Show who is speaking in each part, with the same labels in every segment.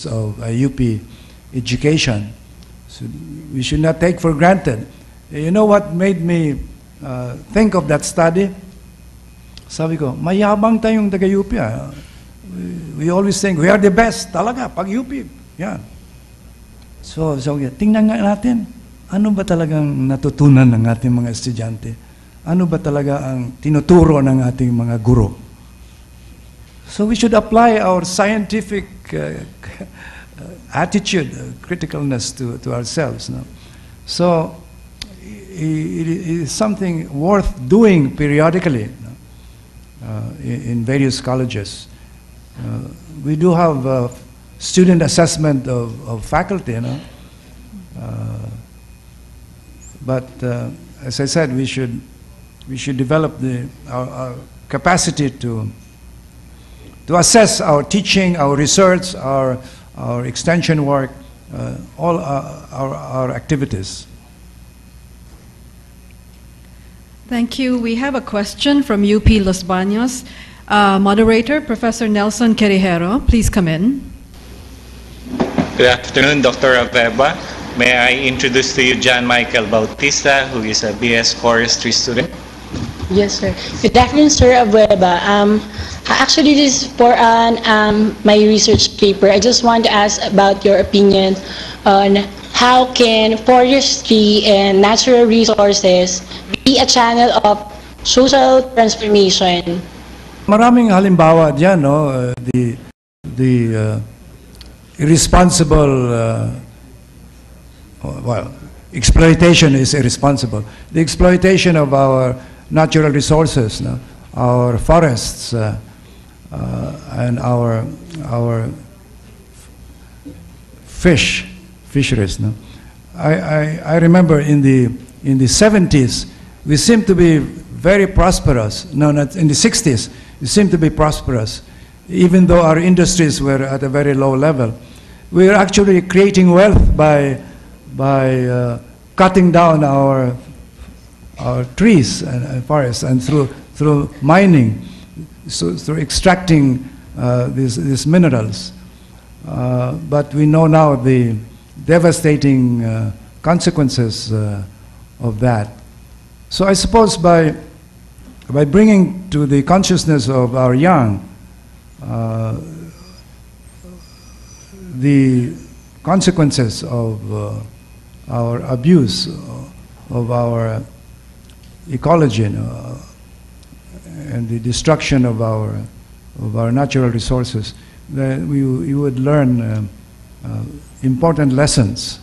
Speaker 1: of UP education. So we should not take for granted. You know what made me think of that study? Sabi ko, mayabang tayong taga-UP. We always think, we are the best talaga pag UP. Yeah. So tingnan nga natin, ano ba talagang natutunan ng ating mga estudyante? Ano ba talaga ang tinuturo ng ating mga guro? So we should apply our scientific attitude, criticalness to ourselves. No? So it is something worth doing periodically, no? In various colleges. We do have student assessment of faculty, you know? But as I said, we should develop our capacity to assess our teaching, our research, our extension work, all our activities.
Speaker 2: Thank you. We have a question from UP Los Baños. Moderator, Professor Nelson Querijero, please come in.
Speaker 3: Good afternoon, Dr. Abueva. May I introduce to you John Michael Bautista, who is a BS Forestry student.
Speaker 4: Yes, sir. Good afternoon, Sir Abueva. Actually, this is for my research paper. I just want to ask about your opinion on how can forestry and natural resources be a channel of social transformation?
Speaker 1: Maraming halimbawa diyan, no? The irresponsible, well, exploitation is irresponsible. The exploitation of our natural resources, no? Our forests, and our fisheries. No? I remember in the 70s, we seemed to be very prosperous. No, not in the 60s, we seemed to be prosperous, even though our industries were at a very low level. We were actually creating wealth by cutting down our trees and forests, and through mining, so through extracting these minerals. But we know now the devastating consequences of that. So I suppose by bringing to the consciousness of our young the consequences of our abuse of our ecology, and the destruction of our natural resources, then we would learn important lessons.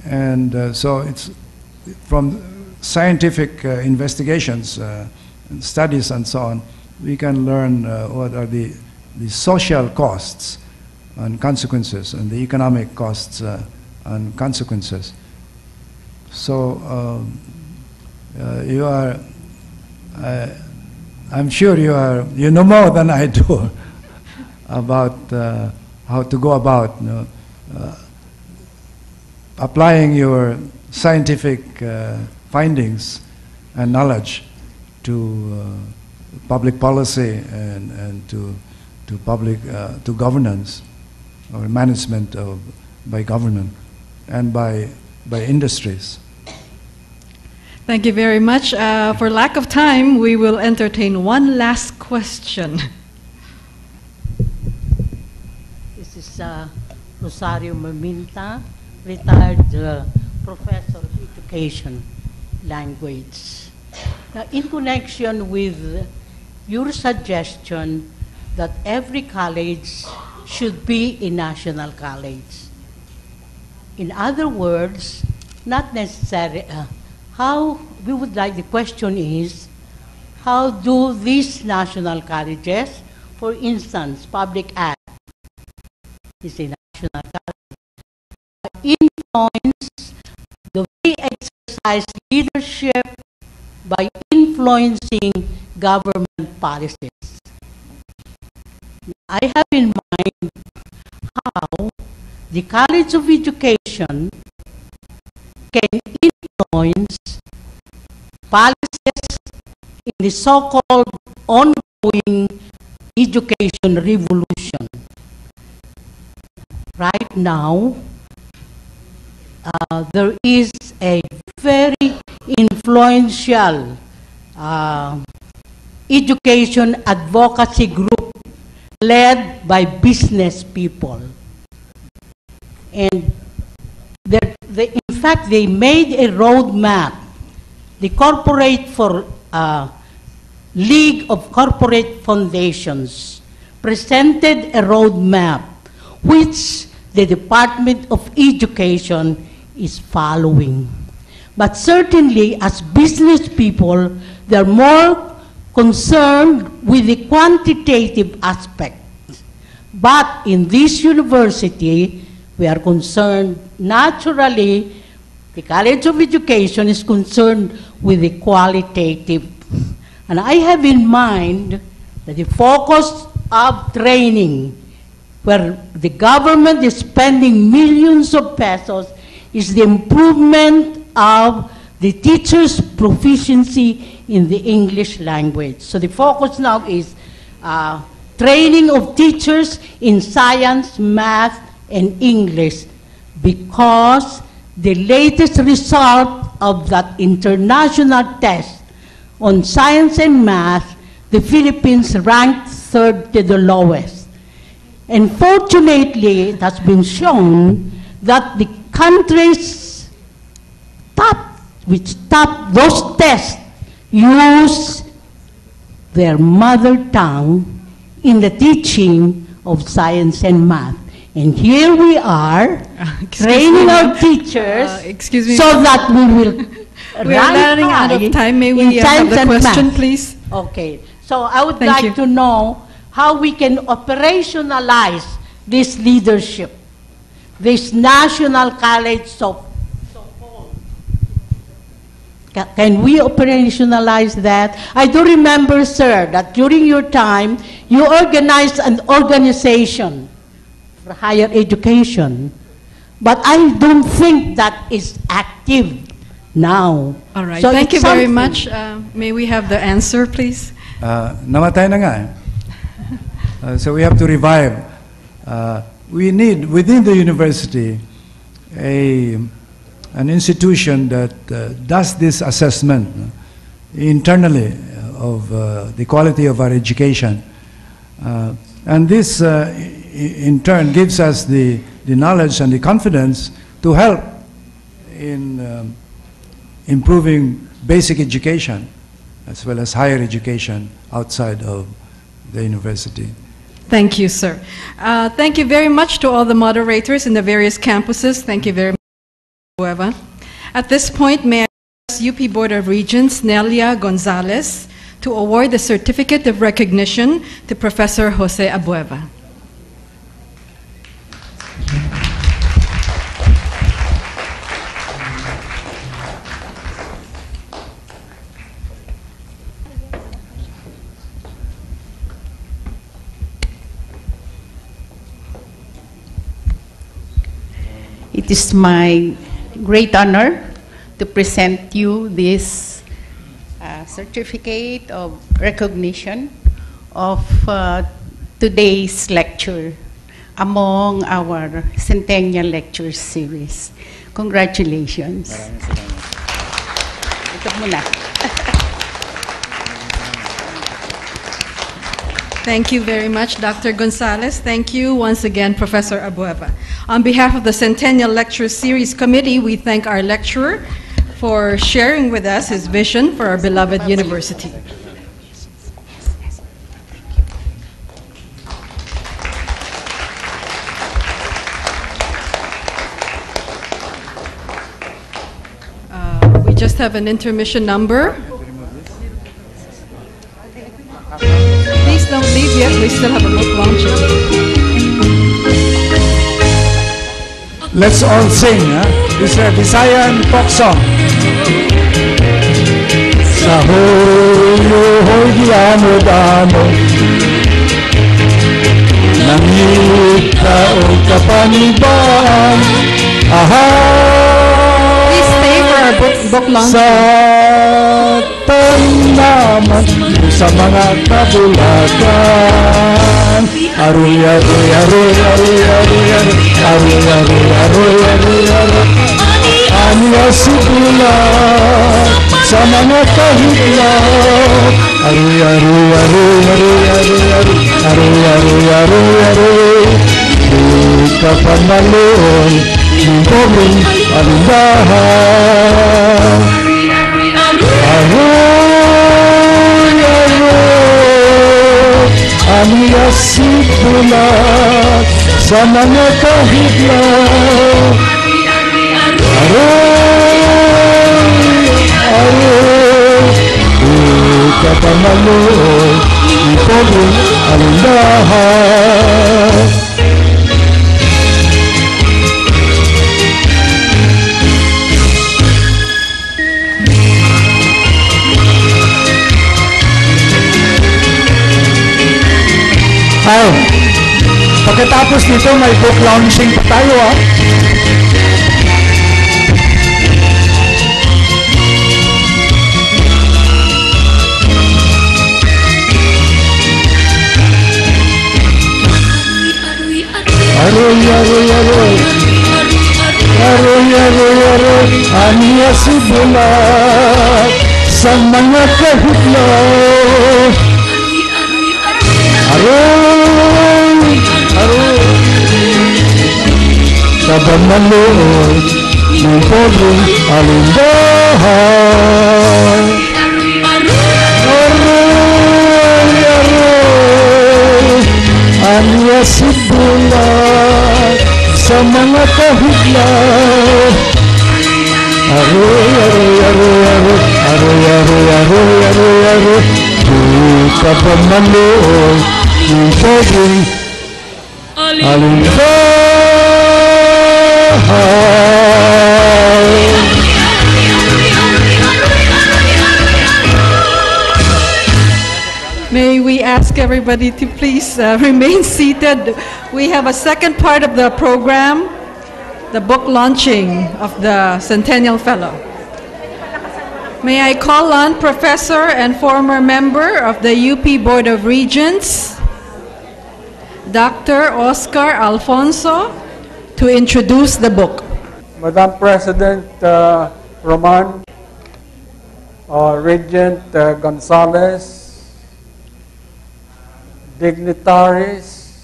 Speaker 1: And so it's from scientific investigations and studies and so on, we can learn what are the social costs and consequences, and the economic costs and consequences. So you are, I'm sure you know more than I do about how to go about, you know, applying your scientific findings and knowledge to public policy and to public to governance or management by government and by industries.
Speaker 2: Thank you very much. For lack of time, we will entertain one last question.
Speaker 5: This is Rosario Maminta, retired professor of education, language. Now, in connection with your suggestion that every college should be a national college. In other words, not necessarily, how we would like, the question is, how do these national colleges, for instance, Public Act is a national college, influence the way exercise leadership by influencing government policies? I have in mind how the College of Education can influence policies in the so-called ongoing education revolution. now, there is a very influential education advocacy group led by business people. And in fact, they made a roadmap. The League of Corporate Foundations presented a roadmap which the Department of Education is following. But certainly, as business people, they're more concerned with the quantitative aspect. But in this university, we are concerned, naturally, the College of Education is concerned with the qualitative. And I have in mind that the focus of training, where the government is spending millions of pesos, is the improvement of the teachers' proficiency in the English language. So the focus now is training of teachers in science, math, and English, because the latest result of that international test on science and math, the Philippines ranked third to the lowest. And fortunately, it has been shown that the countries which top those tests use their mother tongue in the teaching of science and math. And here we are training our teachers so that we will
Speaker 2: we are running out of time. May we have the question, please?
Speaker 5: Okay. So I would like to know how we can operationalize this leadership, this National College Can we operationalize that? I do remember, sir, that during your time, you organized an organization for higher education, but I don't think that is active now.
Speaker 2: All right, so thank you very much. May we have the answer, please?
Speaker 1: Namatay na nga eh. So we have to revive. We need, within the university, an institution that does this assessment internally of the quality of our education. And this, in turn, gives us the knowledge and the confidence to help in improving basic education as well as higher education outside of the university.
Speaker 2: Thank you, sir. Thank you very much to all the moderators in the various campuses. Thank you very much, Abueva. At this point, may I ask UP Board of Regents Nelia Gonzalez to award the Certificate of Recognition to Professor Jose Abueva.
Speaker 6: It is my great honor to present you this certificate of recognition of today's lecture among our Centennial Lecture Series. Congratulations. Ito muna.
Speaker 2: Thank you very much, Dr. Gonzalez. Thank you once again, Professor Abueva. On behalf of the Centennial Lecture Series Committee, we thank our lecturer for sharing with us his vision for our beloved university. We just have an intermission number. Please don't leave yet, we still have a book launching.
Speaker 1: Let's all sing, huh? This is a Visayan folk song. Sa hoyo hoyano dano nangita o kapanibaan aha.
Speaker 2: Please stay for our book launching.
Speaker 1: Sa tanaman sa mga kabulakan aruy aruy aruy aruy aruy aruy Aniya sibulan sa mga kahitlaw. Aroy, aroy, aroy, aroy, aroy, aroy, aroy, aroy, aroy. Di ka panaloon, di pobreng alindahan. Aroy, aroy, aniya sibulan sa mga kahitlaw. Aroy, aroy, di ka panaloon, di pobreng alindahan. Ay, pagkatapos nito may book launching pa tayo Aroy, aroy, aroy, aroy, aroy, aroy, aniya sibulan sa mga kahitlaw. Aroy, aroy, sa banaloon ng pobreng alindahan. Aroy, aroy, aniya sibulan sa mga kahitlaw. Aroy, aroy, aroy, aroy, aroy, aroy, aroy, aroy, aroy, di ka panaloon ng pobreng alindahan.
Speaker 2: May we ask everybody to please remain seated. We have a second part of the program, the book launching of the Centennial Fellow. May I call on Professor and former member of the UP Board of Regents, Dr. Oscar Alfonso, to introduce the book.
Speaker 7: Madam President Roman, Regent Gonzalez, dignitaries,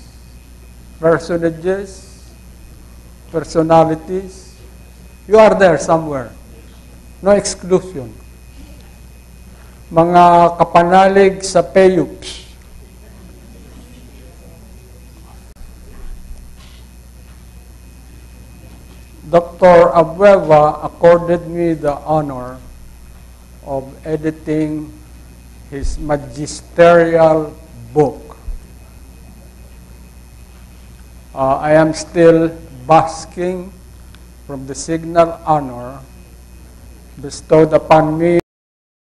Speaker 7: personages, personalities, you are there somewhere. No exclusion. Mga kapanalig sa PAYUPS, Dr. Abueva accorded me the honor of editing his magisterial book. I am still basking from the signal honor bestowed upon me